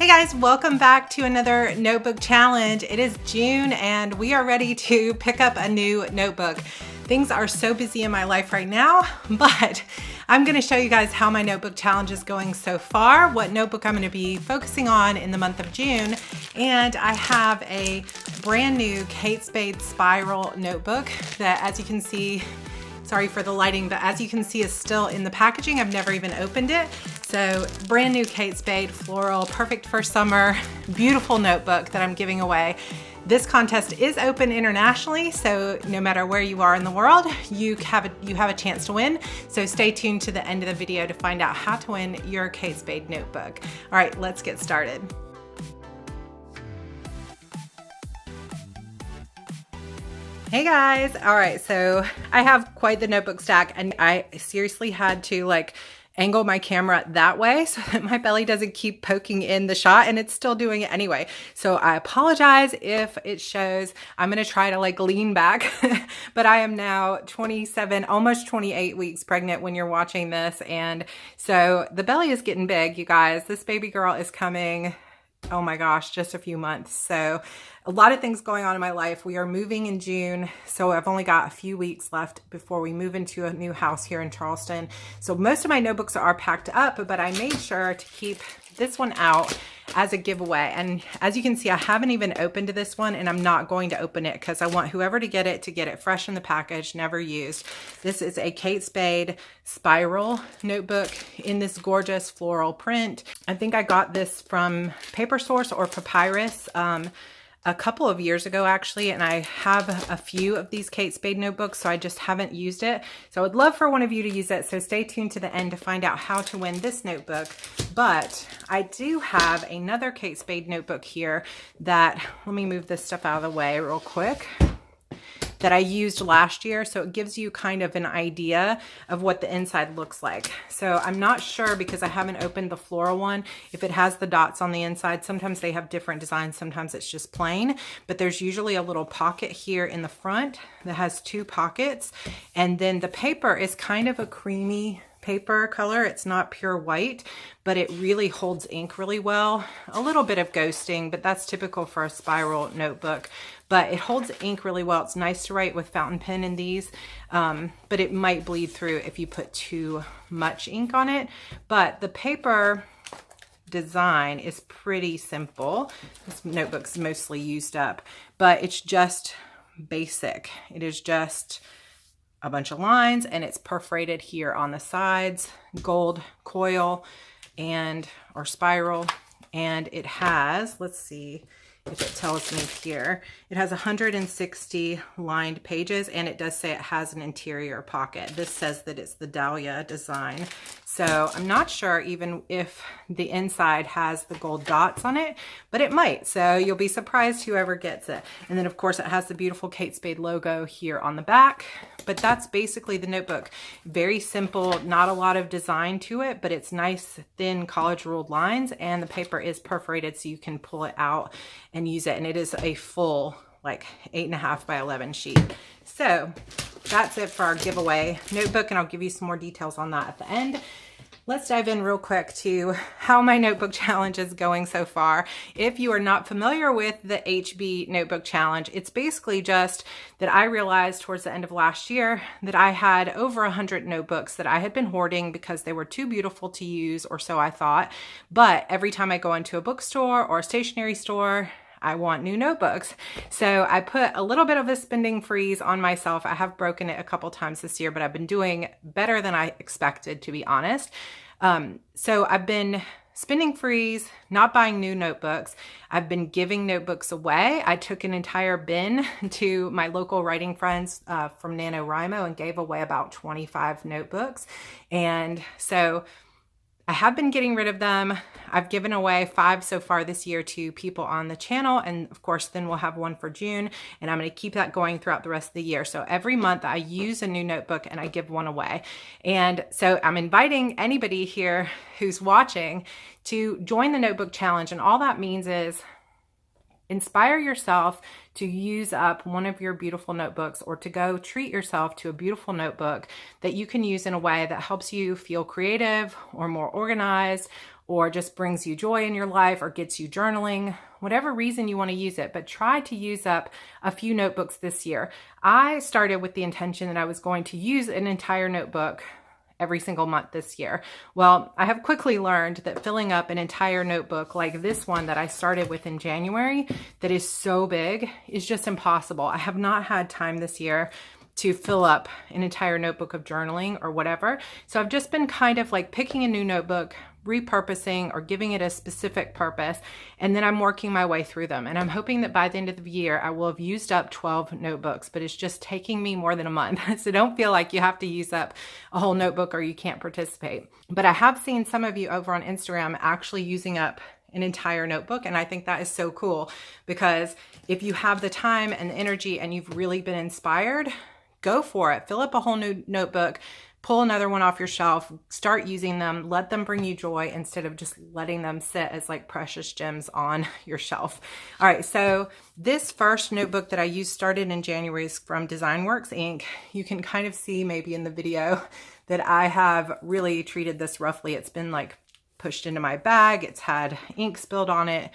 Hey guys, welcome back to another notebook challenge. It is June and we are ready to pick up a new notebook. Things are so busy in my life right now, but I'm going to show you guys how my notebook challenge is going so far, what notebook I'm going to be focusing on in the month of June. And I have a brand new Kate Spade spiral notebook that, as you can see, sorry for the lighting, but as you can see is still in the packaging. I've never even opened it. So brand new Kate Spade floral, perfect for summer, beautiful notebook that I'm giving away. This contest is open internationally, so no matter where you are in the world, you have a chance to win. So stay tuned to the end of the video to find out how to win your Kate Spade notebook. All right, let's get started. Hey guys, all right, so I have quite the notebook stack and I seriously had to angle my camera that way so that my belly doesn't keep poking in the shot, and it's still doing it anyway. So I apologize if it shows. I'm gonna try to lean back, but I am now 27, almost 28 weeks pregnant when you're watching this. And so the belly is getting big, you guys. This baby girl is coming, oh my gosh, just a few months. So a lot of things going on in my life. We are moving in June, so I've only got a few weeks left before we move into a new house here in Charleston. So most of my notebooks are packed up, but I made sure to keep this one out as a giveaway. And as you can see, I haven't even opened this one, and I'm not going to open it because I want whoever to get it fresh in the package, never used. This is a Kate Spade spiral notebook in this gorgeous floral print. I think I got this from Paper Source or Papyrus a couple of years ago actually, and I have a few of these Kate Spade notebooks, so I just haven't used it. So I would love for one of you to use it, so stay tuned to the end to find out how to win this notebook. But I do have another Kate Spade notebook here that, let me move this stuff out of the way real quick, that I used last year. So it gives you kind of an idea of what the inside looks like. So I'm not sure, because I haven't opened the floral one, if it has the dots on the inside. Sometimes they have different designs, sometimes it's just plain, but there's usually a little pocket here in the front that has two pockets. And then the paper is kind of a creamy paper color. It's not pure white, but it really holds ink really well. A little bit of ghosting, but that's typical for a spiral notebook. But it holds ink really well. It's nice to write with fountain pen in these, but it might bleed through if you put too much ink on it. But the paper design is pretty simple. This notebook's mostly used up, but it's just basic. It is just a bunch of lines, and it's perforated here on the sides, gold coil or spiral. And it has, let's see if it tells me here, it has 160 lined pages, and it does say it has an interior pocket. This says that it's the Dahlia design. So I'm not sure even if the inside has the gold dots on it, but it might. So you'll be surprised whoever gets it. And then of course it has the beautiful Kate Spade logo here on the back. But that's basically the notebook. Very simple, not a lot of design to it, but it's nice, thin college ruled lines, and the paper is perforated so you can pull it out and use it. And it is a full 8.5 by 11 sheet. So that's it for our giveaway notebook, and I'll give you some more details on that at the end. Let's dive in real quick to how my notebook challenge is going so far. If you are not familiar with the HB notebook challenge, it's basically just that I realized towards the end of last year that I had over 100 notebooks that I had been hoarding because they were too beautiful to use, or so I thought. But every time I go into a bookstore or a stationery store, I want new notebooks. So I put a little bit of a spending freeze on myself. I have broken it a couple times this year, but I've been doing better than I expected, to be honest. So I've been spending freeze, not buying new notebooks. I've been giving notebooks away. I took an entire bin to my local writing friends from NaNoWriMo and gave away about 25 notebooks. And so I have been getting rid of them. I've given away 5 so far this year to people on the channel. And of course, then we'll have one for June, and I'm going to keep that going throughout the rest of the year. So every month I use a new notebook and I give one away. And so I'm inviting anybody here who's watching to join the notebook challenge. And all that means is inspire yourself to use up one of your beautiful notebooks, or to go treat yourself to a beautiful notebook that you can use in a way that helps you feel creative or more organized, or just brings you joy in your life or gets you journaling, whatever reason you want to use it, but try to use up a few notebooks this year. I started with the intention that I was going to use an entire notebook every single month this year. Well, I have quickly learned that filling up an entire notebook like this one that I started with in January that is so big is just impossible. I have not had time this year to fill up an entire notebook of journaling or whatever. So I've just been kind of like picking a new notebook, repurposing or giving it a specific purpose, and then I'm working my way through them. And I'm hoping that by the end of the year, I will have used up 12 notebooks, but it's just taking me more than a month. So don't feel like you have to use up a whole notebook or you can't participate. But I have seen some of you over on Instagram actually using up an entire notebook. And I think that is so cool, because if you have the time and the energy and you've really been inspired, go for it. Fill up a whole new notebook, pull another one off your shelf, start using them, let them bring you joy instead of just letting them sit as like precious gems on your shelf. All right, so this first notebook that I used started in January is from Designworks Inc. You can kind of see maybe in the video that I have really treated this roughly. It's been like pushed into my bag. It's had ink spilled on it,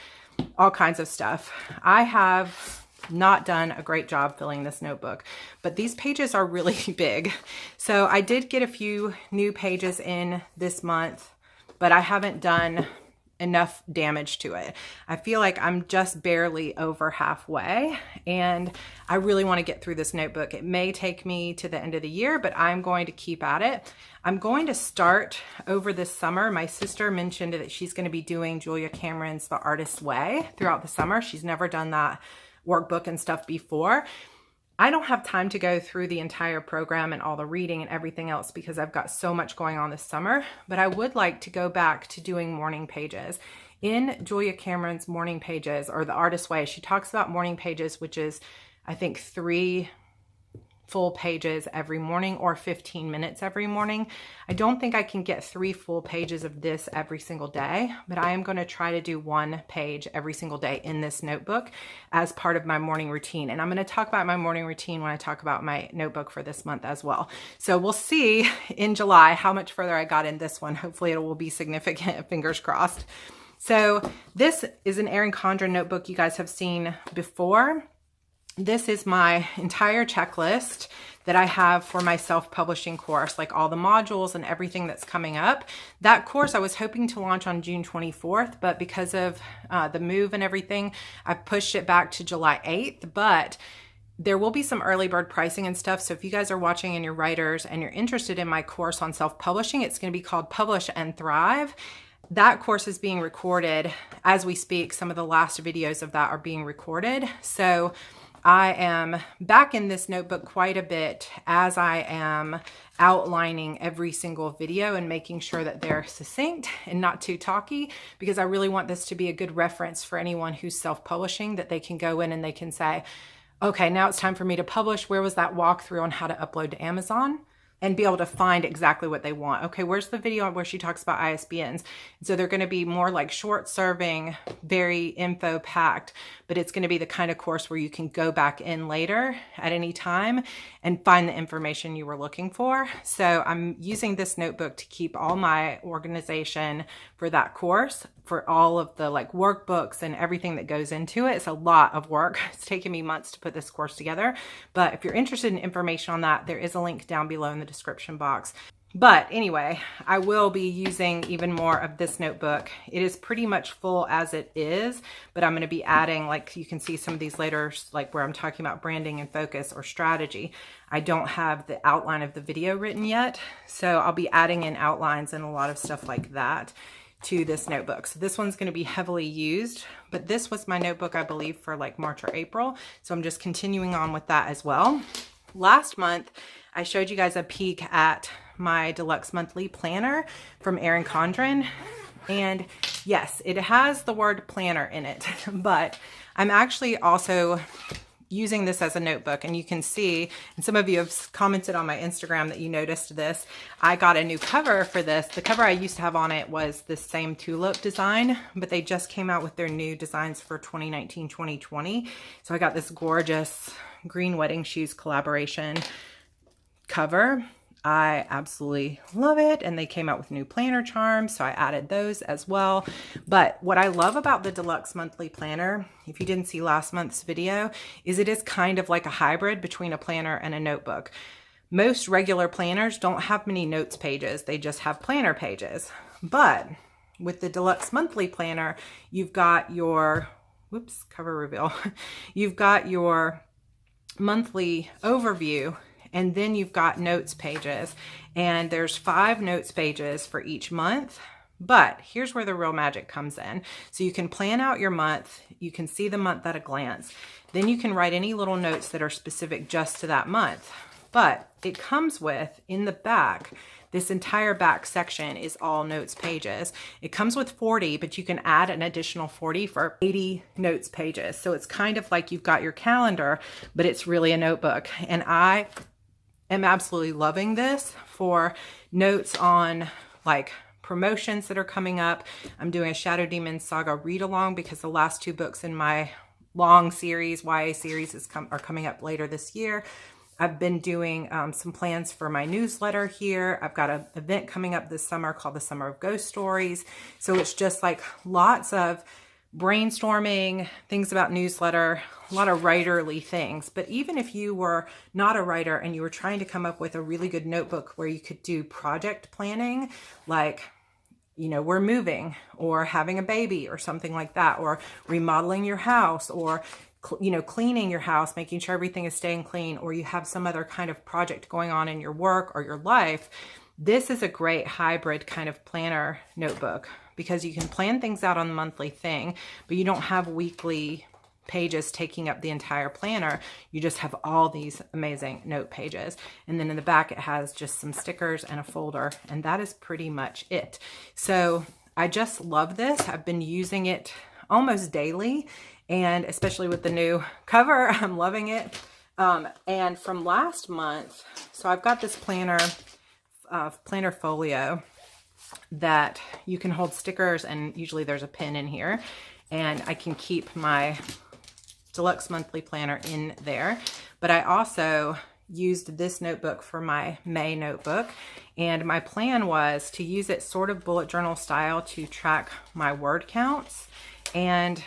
all kinds of stuff. I have not done a great job filling this notebook, but these pages are really big. So I did get a few new pages in this month, but I haven't done enough damage to it. I feel like I'm just barely over halfway, and I really want to get through this notebook. It may take me to the end of the year, but I'm going to keep at it. I'm going to start over this summer. My sister mentioned that she's going to be doing Julia Cameron's The Artist's Way throughout the summer. She's never done that workbook and stuff before. I don't have time to go through the entire program and all the reading and everything else because I've got so much going on this summer, but I would like to go back to doing morning pages. In Julia Cameron's morning pages, or The Artist's Way, she talks about morning pages, which is, I think, 3 full pages every morning or 15 minutes every morning. I don't think I can get 3 full pages of this every single day, but I am going to try to do 1 page every single day in this notebook as part of my morning routine. And I'm going to talk about my morning routine when I talk about my notebook for this month as well. So we'll see in July how much further I got in this one. Hopefully it will be significant, fingers crossed. So this is an Erin Condren notebook you guys have seen before. This is my entire checklist that I have for my self-publishing course, like all the modules and everything that's coming up. That course I was hoping to launch on June 24th, but because of the move and everything, I've pushed it back to July 8th, but there will be some early bird pricing and stuff. So if you guys are watching and you're writers and you're interested in my course on self-publishing, it's going to be called Publish and Thrive. That course is being recorded as we speak. Some of the last videos of that are being recorded. So I am back in this notebook quite a bit as I am outlining every single video and making sure that they're succinct and not too talky, because I really want this to be a good reference for anyone who's self-publishing, that they can go in and they can say, okay, now it's time for me to publish. Where was that walkthrough on how to upload to Amazon? And be able to find exactly what they want. Okay, where's the video where she talks about ISBNs? And so they're going to be more like short serving, very info packed, but it's going to be the kind of course where you can go back in later at any time and find the information you were looking for. So I'm using this notebook to keep all my organization for that course, for all of the like workbooks and everything that goes into it. It's a lot of work. It's taken me months to put this course together. But if you're interested in information on that, there is a link down below in the description box. But anyway, I will be using even more of this notebook. It is pretty much full as it is, but I'm going to be adding, like you can see some of these later, like where I'm talking about branding and focus or strategy. I don't have the outline of the video written yet, so I'll be adding in outlines and a lot of stuff like that to this notebook. So this one's going to be heavily used, but this was my notebook, I believe, for like March or April. So I'm just continuing on with that as well. Last month, I showed you guys a peek at my deluxe monthly planner from Erin Condren. And yes, it has the word planner in it, but I'm actually also using this as a notebook. And you can see, and some of you have commented on my Instagram that you noticed this. I got a new cover for this. The cover I used to have on it was the same tulip design, but they just came out with their new designs for 2019-2020. So I got this gorgeous green wedding shoes collaboration cover. I absolutely love it. And they came out with new planner charms, so I added those as well. But what I love about the Deluxe Monthly Planner, if you didn't see last month's video, is it is kind of like a hybrid between a planner and a notebook. Most regular planners don't have many notes pages. They just have planner pages. But with the Deluxe Monthly Planner, you've got your, whoops, cover reveal. You've got your monthly overview, and then you've got notes pages, and there's 5 notes pages for each month. But here's where the real magic comes in. So you can plan out your month, you can see the month at a glance, then you can write any little notes that are specific just to that month. But it comes with, in the back, this entire back section is all notes pages. It comes with 40, but you can add an additional 40 for 80 notes pages. So it's kind of like you've got your calendar, but it's really a notebook. And I am absolutely loving this for notes on like promotions that are coming up. I'm doing a Shadow Demon Saga read along because the last 2 books in my long series, YA series, are coming up later this year. I've been doing some plans for my newsletter here. I've got an event coming up this summer called the Summer of Ghost Stories. So it's just like lots of brainstorming, things about newsletter, a lot of writerly things. But even if you were not a writer and you were trying to come up with a really good notebook where you could do project planning, like, you know, we're moving or having a baby or something like that, or remodeling your house, or you know, cleaning your house, making sure everything is staying clean, or you have some other kind of project going on in your work or your life, this is a great hybrid kind of planner notebook because you can plan things out on the monthly thing, but you don't have weekly pages taking up the entire planner. You just have all these amazing note pages. And then in the back, it has just some stickers and a folder, and that is pretty much it. So I just love this. I've been using it almost daily, and especially with the new cover, I'm loving it. And from last month, so I've got this planner, planner folio that you can hold stickers, and usually there's a pin in here, and I can keep my Deluxe Monthly Planner in there. But I also used this notebook for my May notebook, and my plan was to use it sort of bullet journal style to track my word counts, and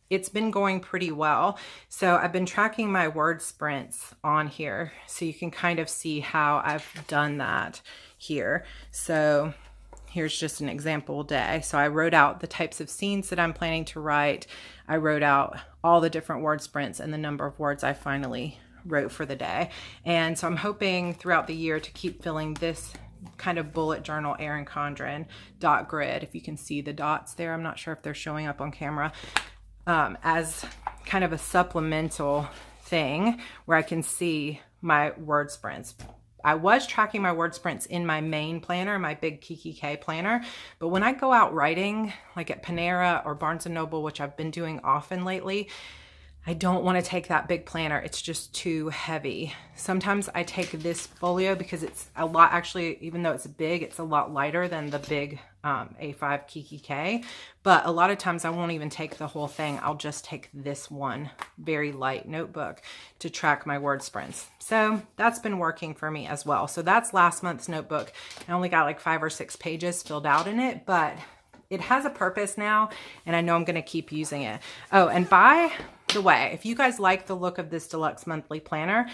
it's been going pretty well. So I've been tracking my word sprints on here, so you can kind of see how I've done that here. So here's just an example day. So I wrote out the types of scenes that I'm planning to write. I wrote out all the different word sprints and the number of words I finally wrote for the day. And so I'm hoping throughout the year to keep filling this kind of bullet journal Erin Condren dot grid. If you can see the dots there, I'm not sure if they're showing up on camera, as kind of a supplemental thing where I can see my word sprints. I was tracking my word sprints in my main planner, my big Kiki K planner, but when I go out writing, like at Panera or Barnes & Noble, which I've been doing often lately, I don't want to take that big planner. It's just too heavy. Sometimes I take this folio because it's a lot, actually, even though it's big, it's a lot lighter than the big A5 Kiki K. But a lot of times I won't even take the whole thing. I'll just take this one very light notebook to track my word sprints. So that's been working for me as well. So that's last month's notebook. I only got like 5 or 6 pages filled out in it, but it has a purpose now, and I know I'm going to keep using it. Oh, and by the way, if you guys like the look of this Deluxe Monthly Planner,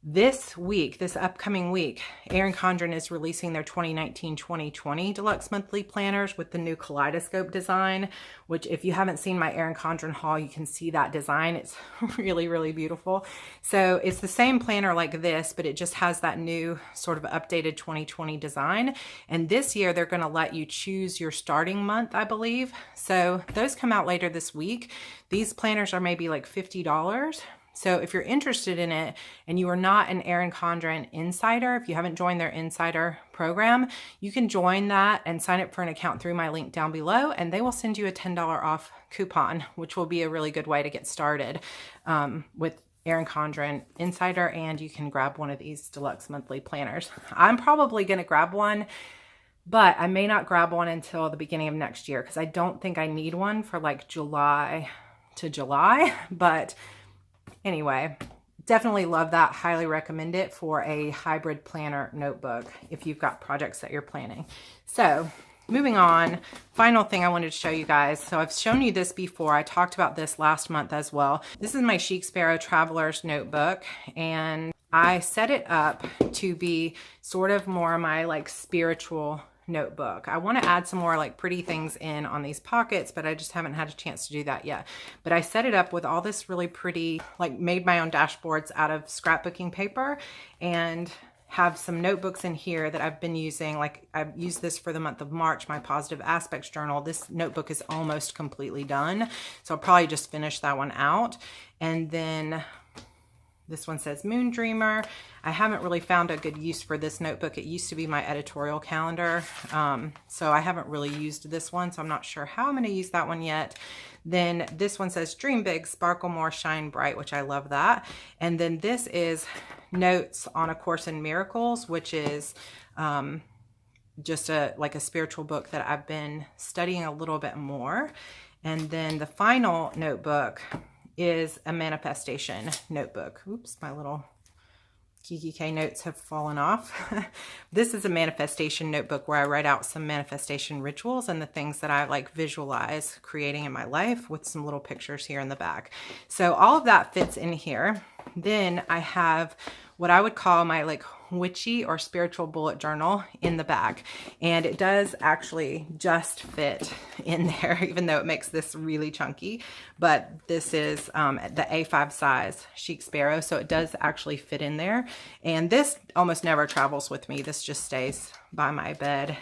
this week, this upcoming week, Erin Condren is releasing their 2019-2020 Deluxe Monthly Planners with the new kaleidoscope design, which if you haven't seen my Erin Condren haul, you can see that design. It's really, really beautiful. So it's the same planner like this, but it just has that new sort of updated 2020 design. And this year, they're going to let you choose your starting month, I believe. So those come out later this week. These planners are maybe like $50. So if you're interested in it and you are not an Erin Condren insider, if you haven't joined their insider program, you can join that and sign up for an account through my link down below, and they will send you a $10 off coupon, which will be a really good way to get started with Erin Condren Insider, and you can grab one of these Deluxe Monthly Planners. I'm probably going to grab one, but I may not grab one until the beginning of next year because I don't think I need one for like July to July, but anyway, definitely love that. Highly recommend it for a hybrid planner notebook if you've got projects that you're planning. So moving on, final thing I wanted to show you guys. So I've shown you this before. I talked about this last month as well. This is my Chic Sparrow Traveler's Notebook, and I set it up to be sort of more my like spiritual notebook. I want to add some more like pretty things in on these pockets, but I just haven't had a chance to do that yet. But I set it up with all this really pretty, like made my own dashboards out of scrapbooking paper, and have some notebooks in here that I've been using. Like I've used this for the month of March, my Positive Aspects journal. This notebook is almost completely done, so I'll probably just finish that one out. And then this one says Moon Dreamer. I haven't really found a good use for this notebook. It used to be my editorial calendar, so I haven't really used this one, so I'm not sure how I'm going to use that one yet. Then this one says Dream Big, Sparkle More, Shine Bright, which I love that. And then this is Notes on A Course in Miracles, which is just like a spiritual book that I've been studying a little bit more. And then the final notebook is a manifestation notebook. Oops, my little Kiki K notes have fallen off. This is a manifestation notebook where I write out some manifestation rituals and the things that I like visualize creating in my life, with some little pictures here in the back. So all of that fits in here. Then I have what I would call my like witchy or spiritual bullet journal in the back, and it does actually just fit in there, even though it makes this really chunky. But this is the A5 size Chic Sparrow, so it does actually fit in there. And this almost never travels with me. This just stays by my bed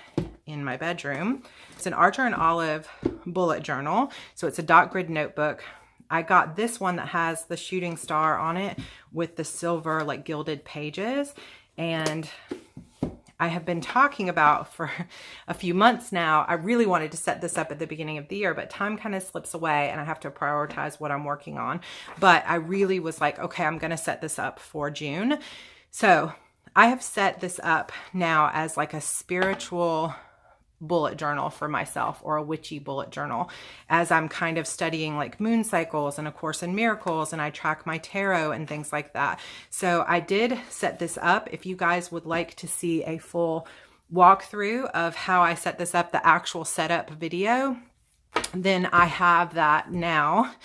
in my bedroom. It's an Archer and Olive bullet journal, so it's a dot grid notebook. I got this one that has the shooting star on it with the silver like gilded pages. And I have been talking about for a few months now, I really wanted to set this up at the beginning of the year, but time kind of slips away and I have to prioritize what I'm working on. But I really was like, okay, I'm going to set this up for June. So I have set this up now as like a spiritual bullet journal for myself, or a witchy bullet journal, as I'm kind of studying like moon cycles and A Course in Miracles, and I track my tarot and things like that. So I did set this up. If you guys would like to see a full walkthrough of how I set this up, the actual setup video, then I have that now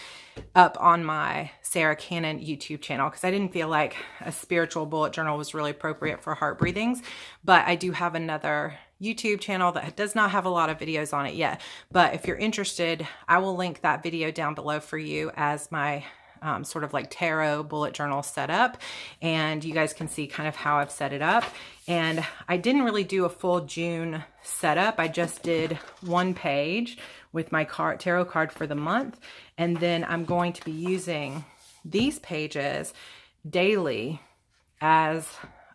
up on my Sarra Cannon YouTube channel, because I didn't feel like a spiritual bullet journal was really appropriate for heart breathings. But I do have another YouTube channel that does not have a lot of videos on it yet. But if you're interested, I will link that video down below for you as my sort of like tarot bullet journal setup, and you guys can see kind of how I've set it up. And I didn't really do a full June setup. I just did one page with my tarot card for the month, and then I'm going to be using these pages daily as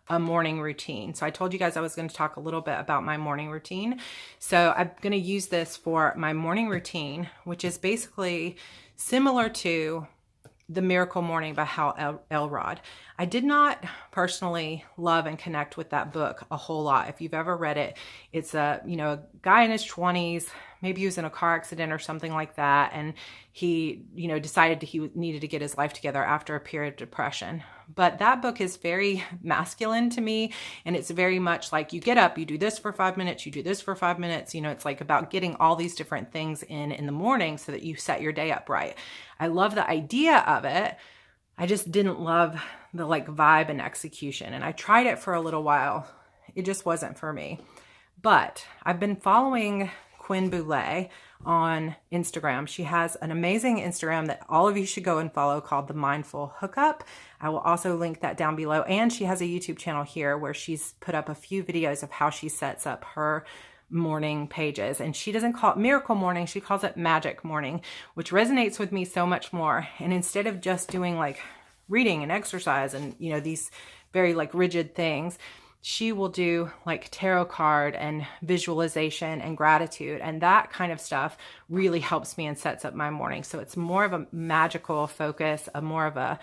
a morning routine. So I told you guys I was going to talk a little bit about my morning routine. So I'm going to use this for my morning routine, which is basically similar to The Miracle Morning by Hal Elrod. I did not personally love and connect with that book a whole lot. If you've ever read it, it's a guy in his 20s, maybe he was in a car accident or something like that, and he decided he needed to get his life together after a period of depression. But that book is very masculine to me, and it's very much like you get up, you do this for 5 minutes, you do this for 5 minutes. It's like about getting all these different things in the morning so that you set your day up right. I love the idea of it. I just didn't love the like vibe and execution, and I tried it for a little while. It just wasn't for me. But I've been following Quinn Boulay on Instagram. She has an amazing Instagram that all of you should go and follow called The Mindful Hookup. I will also link that down below. And she has a YouTube channel here where she's put up a few videos of how she sets up her morning pages. And she doesn't call it Miracle Morning, she calls it Magic Morning, which resonates with me so much more. And instead of just doing like reading and exercise and these very like rigid things, she will do like tarot card and visualization and gratitude, and that kind of stuff really helps me and sets up my morning. So it's more of a magical focus, more of a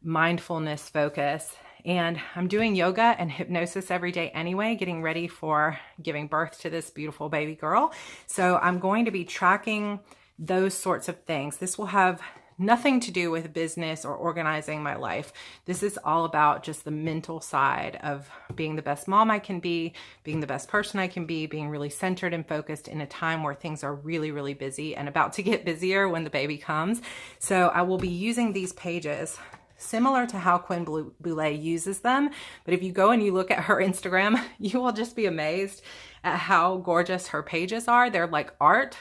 mindfulness focus. And I'm doing yoga and hypnosis every day anyway, getting ready for giving birth to this beautiful baby girl. So I'm going to be tracking those sorts of things. This will have nothing to do with business or organizing my life. This is all about just the mental side of being the best mom I can be, being the best person I can be, being really centered and focused in a time where things are really, really busy and about to get busier when the baby comes. So I will be using these pages similar to how Quinn Boulay uses them. But if you go and you look at her Instagram, you will just be amazed at how gorgeous her pages are. They're like art.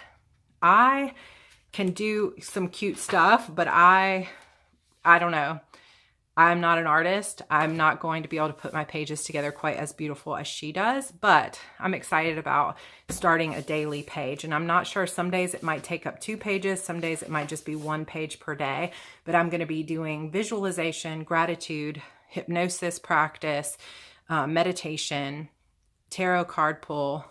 I can do some cute stuff, but I don't know. I'm not an artist. I'm not going to be able to put my pages together quite as beautiful as she does, but I'm excited about starting a daily page. And I'm not sure, some days it might take up 2 pages. Some days it might just be 1 page per day, but I'm going to be doing visualization, gratitude, hypnosis practice, meditation, tarot card pull,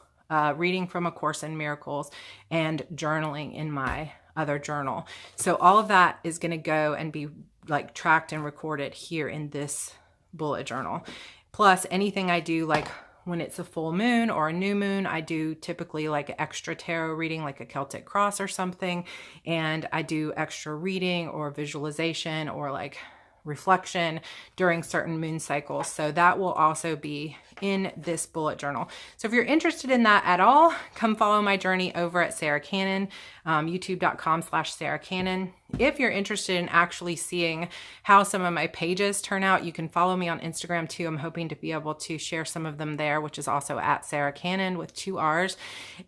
reading from A Course in Miracles, and journaling in my other journal. So all of that is going to go and be like tracked and recorded here in this bullet journal. Plus anything I do, like when it's a full moon or a new moon, I do typically like extra tarot reading, like a Celtic cross or something. And I do extra reading or visualization or like reflection during certain moon cycles. So that will also be in this bullet journal. So if you're interested in that at all, come follow my journey over at Sarra Cannon, youtube.com/Sarra Cannon. If you're interested in actually seeing how some of my pages turn out, you can follow me on Instagram too. I'm hoping to be able to share some of them there, which is also at Sarra Cannon with 2 R's.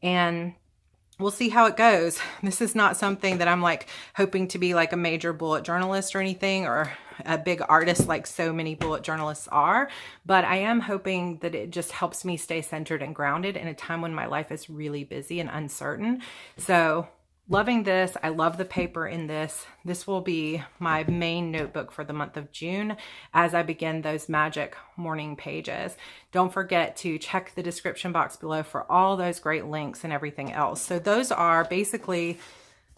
And we'll see how it goes. This is not something that I'm like hoping to be like a major bullet journalist or anything, or a big artist like so many bullet journalists are, but I am hoping that it just helps me stay centered and grounded in a time when my life is really busy and uncertain. So loving this. I love the paper in this. This will be my main notebook for the month of June as I begin those magic morning pages. Don't forget to check the description box below for all those great links and everything else. So those are basically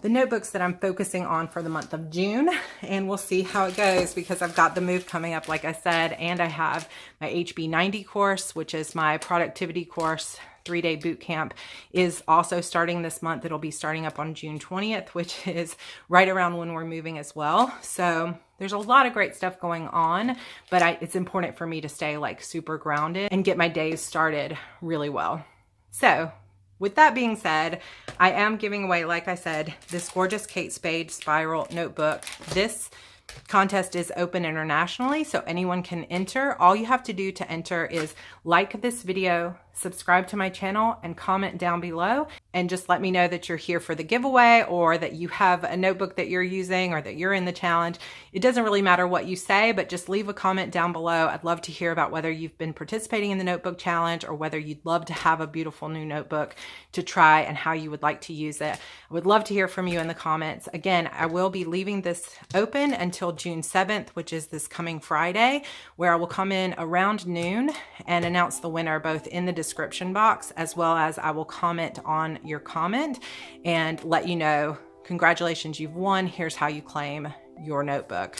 the notebooks that I'm focusing on for the month of June, and we'll see how it goes because I've got the move coming up, like I said, and I have my HB90 course, which is my productivity course. 3-day boot camp is also starting this month. It'll be starting up on June 20th, which is right around when we're moving as well. So there's a lot of great stuff going on, but it's important for me to stay like super grounded and get my days started really well. So with that being said, I am giving away, like I said, this gorgeous Kate Spade spiral notebook. This contest is open internationally, so anyone can enter. All you have to do to enter is like this video, subscribe to my channel, and comment down below, and just let me know that you're here for the giveaway or that you have a notebook that you're using or that you're in the challenge. It doesn't really matter what you say, but just leave a comment down below. I'd love to hear about whether you've been participating in the notebook challenge or whether you'd love to have a beautiful new notebook to try and how you would like to use it. I would love to hear from you in the comments. Again, I will be leaving this open until June 7th, which is this coming Friday, where I will come in around noon and announce the winner both in the description box as well as I will comment on your comment and let you know, congratulations, you've won. Here's how you claim your notebook.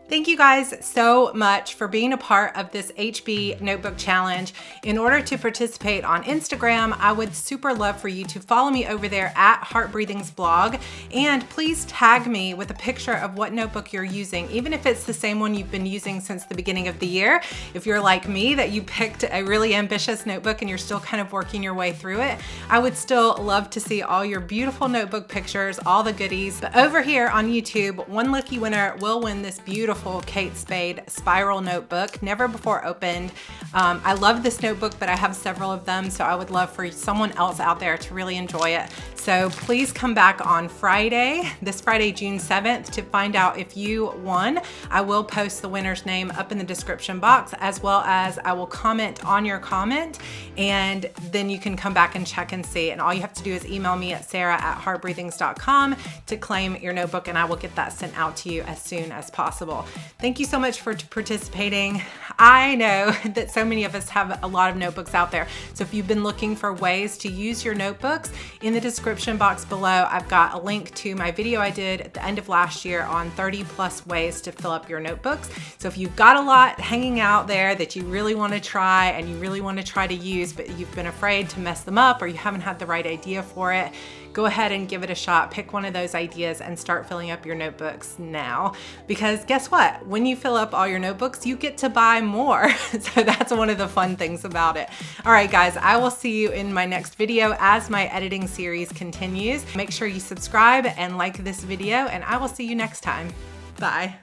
Thank you guys so much for being a part of this HB Notebook Challenge. In order to participate on Instagram, I would super love for you to follow me over there at Heart Breathing's blog, and please tag me with a picture of what notebook you're using, even if it's the same one you've been using since the beginning of the year. If you're like me, that you picked a really ambitious notebook and you're still kind of working your way through it, I would still love to see all your beautiful notebook pictures, all the goodies. But over here on YouTube, one lucky winner will win this beautiful Kate Spade spiral notebook, never before opened. I love this notebook, but I have several of them, so I would love for someone else out there to really enjoy it. So please come back on Friday, this Friday, June 7th, to find out if you won. I will post the winner's name up in the description box, as well as I will comment on your comment, and then you can come back and check and see. And all you have to do is email me at sarah@heartbreathings.com to claim your notebook, and I will get that sent out to you as soon as possible. Thank you so much for participating. I know that so many of us have a lot of notebooks out there. So if you've been looking for ways to use your notebooks, in the description box below, I've got a link to my video I did at the end of last year on 30+ ways to fill up your notebooks. So if you've got a lot hanging out there that you really want to try and you really want to try to use, but you've been afraid to mess them up or you haven't had the right idea for it, go ahead and give it a shot. Pick one of those ideas and start filling up your notebooks now. Because guess what? When you fill up all your notebooks, you get to buy more. So that's one of the fun things about it. All right, guys, I will see you in my next video as my editing series continues. Make sure you subscribe and like this video, and I will see you next time. Bye.